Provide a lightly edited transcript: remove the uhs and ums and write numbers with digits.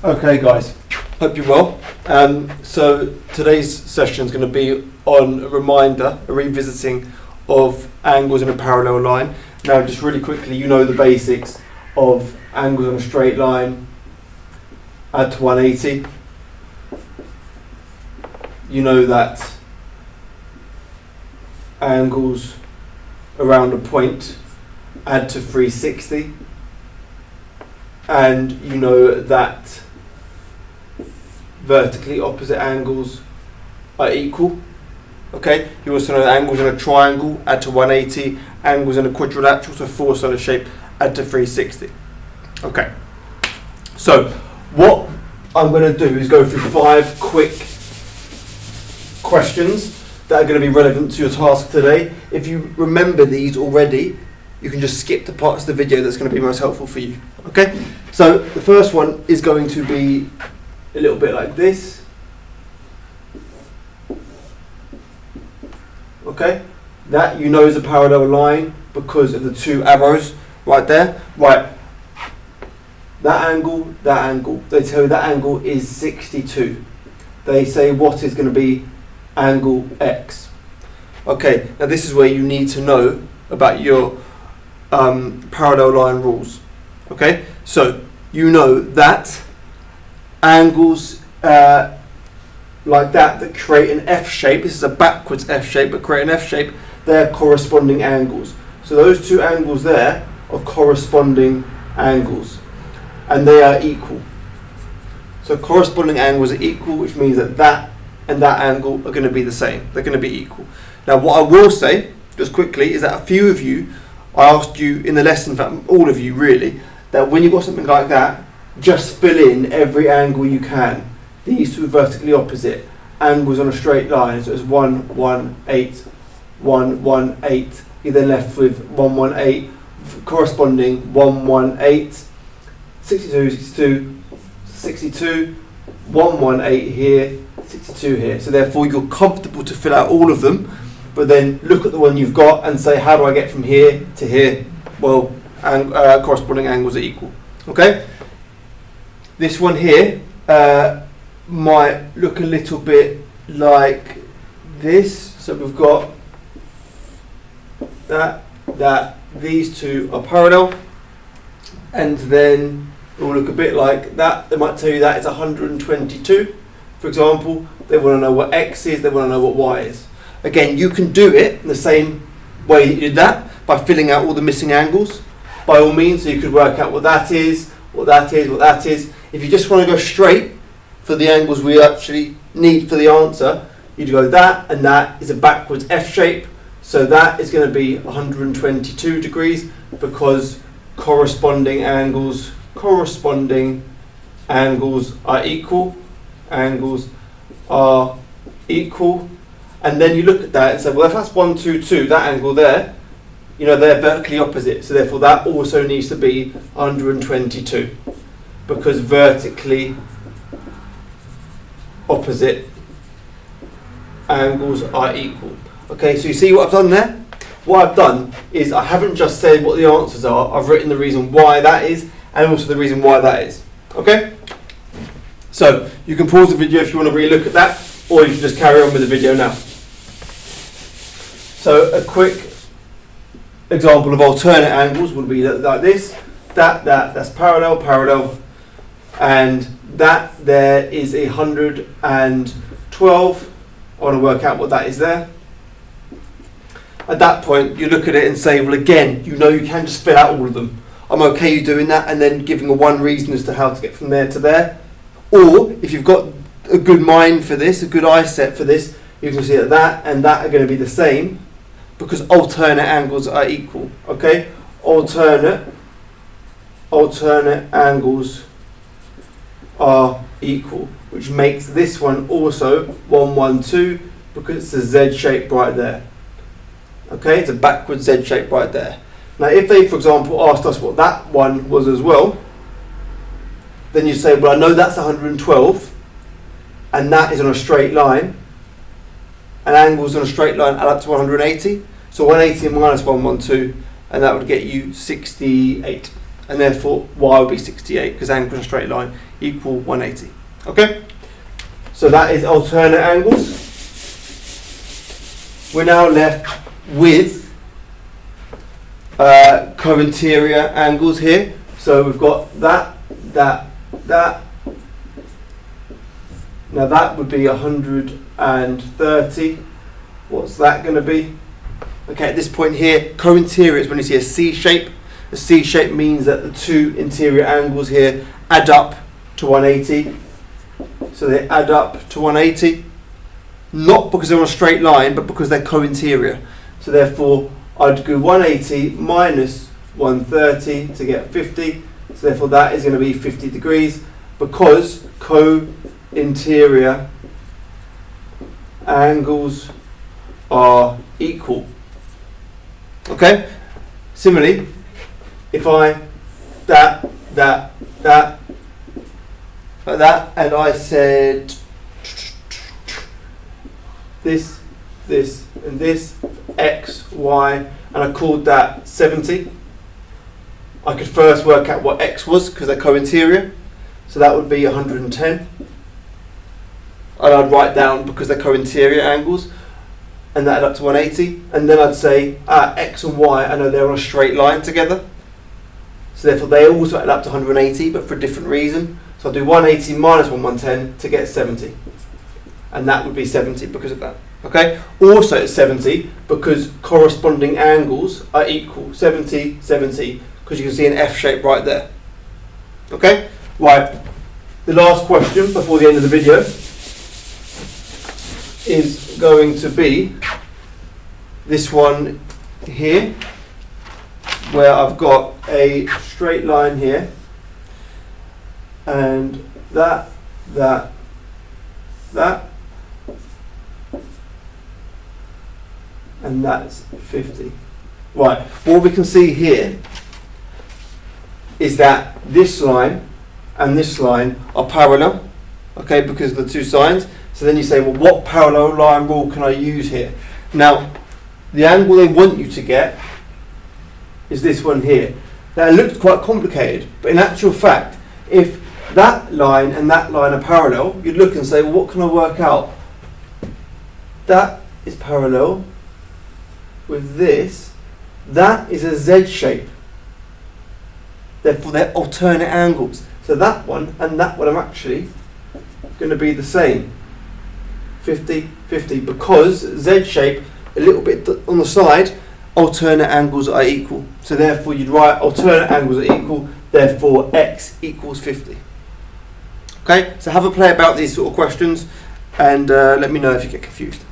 Okay guys, hope you're well. So today's session is going to be on a reminder, a revisiting of angles in a parallel line. Now just really quickly, you know the basics of angles on a straight line, add to 180. You know that angles around a point, add to 360. And you know that vertically opposite angles are equal. Okay, you also know that angles in a triangle add to 180, angles in a quadrilateral, so four-sided shape, add to 360. Okay, so what I'm going to do is go through 5 quick questions that are going to be relevant to your task today. If you remember these already, you can just skip the parts of the video that's going to be most helpful for you. Okay, so the first one is going to be a little bit like this. Okay, that you know is a parallel line because of the 2 arrows right there. Right, that angle, that angle. They tell you that angle is 62. They say what is going to be angle X. Okay, now this is where you need to know about your parallel line rules. Okay, so you know that angles like that create an F shape, this is a backwards F shape, but create an F shape, they're corresponding angles. So those 2 angles there are corresponding angles, and they are equal. So corresponding angles are equal, which means that that and that angle are going to be the same. They're going to be equal. Now what I will say, just quickly, is that a few of you, I asked you in the lesson, in fact all of you really, that when you've got something like that, just fill in every angle you can. These 2 vertically opposite angles on a straight line, so it's 118, 118. You're then left with 118 corresponding 118, 62, 62, 62, 118 here, 62 here. So therefore you're comfortable to fill out all of them, but then look at the one you've got and say, how do I get from here to here? Well, corresponding angles are equal. Okay? This one here might look a little bit like this. So we've got that, these 2 are parallel, and then it will look a bit like that. They might tell you that it's 122, for example. They want to know what X is, they want to know what Y is. Again, you can do it in the same way you did that, by filling out all the missing angles, by all means. So you could work out what that is, what that is, what that is. If you just want to go straight for the angles we actually need for the answer, you'd go that, and that is a backwards F shape. So that is going to be 122 degrees because corresponding angles are equal. Angles are equal. And then you look at that and say, well, if that's 122, that angle there, you know, they're vertically opposite. So therefore that also needs to be 122 because vertically opposite angles are equal. Okay, so you see what I've done there? What I've done is I haven't just said what the answers are, I've written the reason why that is and also the reason why that is. Okay? So you can pause the video if you want to really look at that, or you can just carry on with the video now. So a quick example of alternate angles would be like this. That's parallel, and that there is 112. I want to work out what that is there. At that point, you look at it and say, well, again, you know you can just fill out all of them. I'm okay you doing that and then giving a one reason as to how to get from there to there. Or if you've got a good mind for this, a good eye set for this, you can see that that and that are going to be the same because alternate angles are equal. Okay, alternate angles are equal, which makes this one also 112 because it's a Z shape right there. Okay, it's a backward Z shape right there. Now if they, for example, asked us what that one was as well, then you say, well, I know that's 112 and that is on a straight line, and angles on a straight line add up to 180. So 180 minus 112, and that would get you 68. and therefore y will be 68 because angles in a straight line equal 180. Okay, so that is alternate angles. We're now left with co-interior angles here. So we've got that. Now that would be 130. What's that going to be? Okay, at this point here, co-interior is when you see a C shape. The C shape means that the two interior angles here add up to 180. So they add up to 180, not because they're on a straight line, but because they're co-interior. So therefore, I'd go 180 minus 130 to get 50. So therefore, that is going to be 50 degrees because co-interior angles are equal. Okay? Similarly, if I that, like that, and I said this, and this, x, y, and I called that 70, I could first work out what x was because they're co-interior. So that would be 110. And I'd write down because they're co-interior angles, and that add up to 180. And then I'd say x and y, I know they're on a straight line together. So therefore they also add up to 180, but for a different reason. So I'll do 180 minus 110 to get 70. And that would be 70 because of that. Okay? Also it's 70 because corresponding angles are equal. 70, 70, because you can see an F shape right there. Okay? Right. The last question before the end of the video is going to be this one here, where I've got a straight line here, and that, and that's 50. Right, what we can see here is that this line and this line are parallel, okay, because of the two sides. So then you say, well, what parallel line rule can I use here? Now, the angle they want you to get is this one here. Now, it looks quite complicated, but in actual fact, if that line and that line are parallel, you'd look and say, well, what can I work out? That is parallel with this. That is a Z shape. Therefore, they're alternate angles. So that one and that one are actually going to be the same. 50, 50, because Z shape, a little bit on the side, alternate angles are equal. So therefore, you'd write alternate angles are equal, therefore x equals 50. Okay, so have a play about these sort of questions and let me know if you get confused.